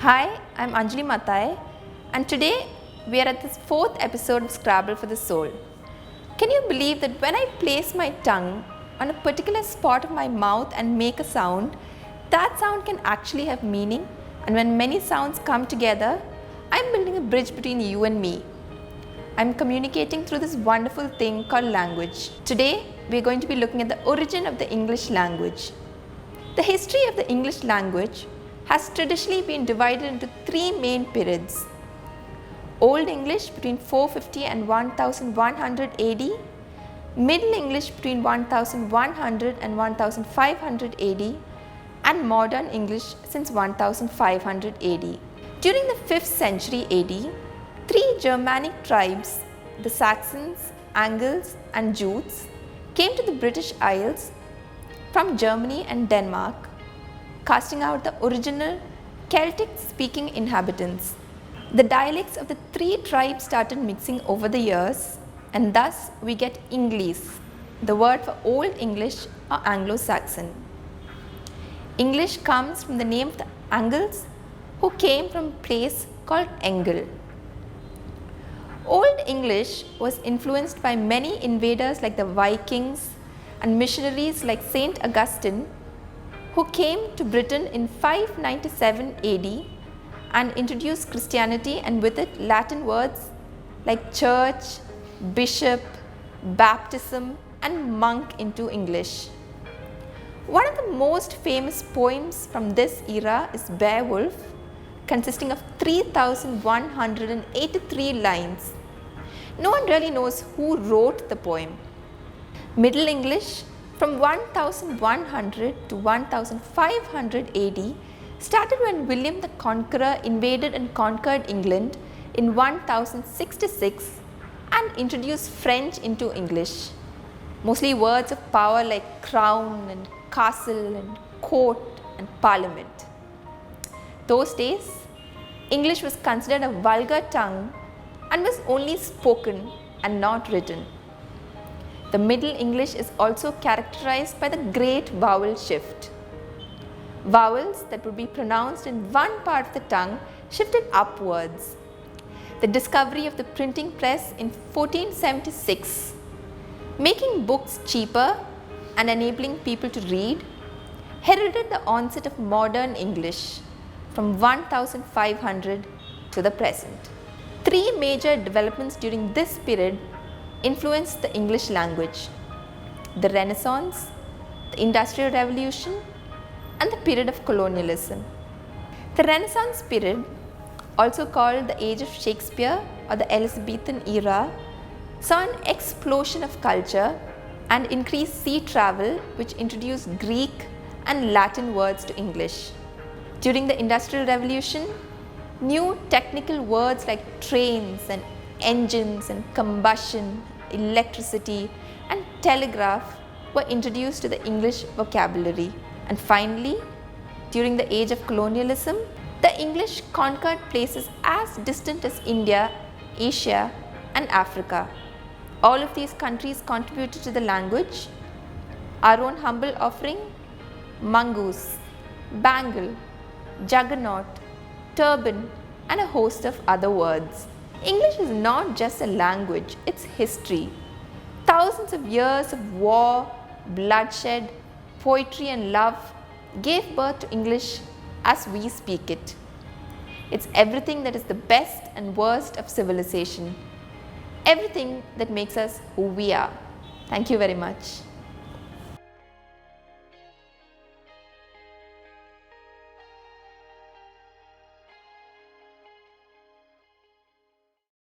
Hi, I'm Anjuly Mathai, and today we are at this 4th episode of Scrabble for the Soul. Can you believe that when I place my tongue on a particular spot of my mouth and make a sound, that sound can actually have meaning, and when many sounds come together, I'm building a bridge between you and me. I'm communicating through this wonderful thing called language. Today, we're going to be looking at the origin of the English language. The history of the English language has traditionally been divided into 3 main periods. Old English between 450 and 1100 AD, Middle English between 1100 and 1500 AD, and Modern English since 1500 AD. During the 5th century AD, 3 Germanic tribes, the Saxons, Angles and Jutes, came to the British Isles from Germany and Denmark, casting out the original Celtic-speaking inhabitants. The dialects of the 3 tribes started mixing over the years, and thus we get English, the word for Old English or Anglo-Saxon. English comes from the name of the Angles, who came from a place called Engle. Old English was influenced by many invaders like the Vikings and missionaries like Saint Augustine, who came to Britain in 597 AD and introduced Christianity and with it Latin words like church, bishop, baptism and monk into English. One of the most famous poems from this era is Beowulf, consisting of 3183 lines. No one really knows who wrote the poem. Middle English from 1100 to 1500 AD started when William the Conqueror invaded and conquered England in 1066 and introduced French into English. Mostly words of power like crown and castle and court and parliament. Those days, English was considered a vulgar tongue and was only spoken and not written. The Middle English is also characterized by the great vowel shift. Vowels that would be pronounced in one part of the tongue shifted upwards. The discovery of the printing press in 1476, making books cheaper and enabling people to read, heralded the onset of modern English from 1500 to the present. 3 major developments during this period influenced the English language: the Renaissance, the Industrial Revolution, and the period of colonialism. The Renaissance period, also called the Age of Shakespeare or the Elizabethan era, saw an explosion of culture and increased sea travel, which introduced Greek and Latin words to English. During the Industrial Revolution, new technical words like trains and engines and combustion, electricity and telegraph were introduced to the English vocabulary. And finally, during the age of colonialism, the English conquered places as distant as India, Asia and Africa. All of these countries contributed to the language. Our own humble offering: Mongoose, Bangle, Juggernaut, turban and a host of other words. English is not just a language, it's history. Thousands of years of war, bloodshed, poetry and love gave birth to English as we speak it. It's everything that is the best and worst of civilization. Everything that makes us who we are. Thank you very much.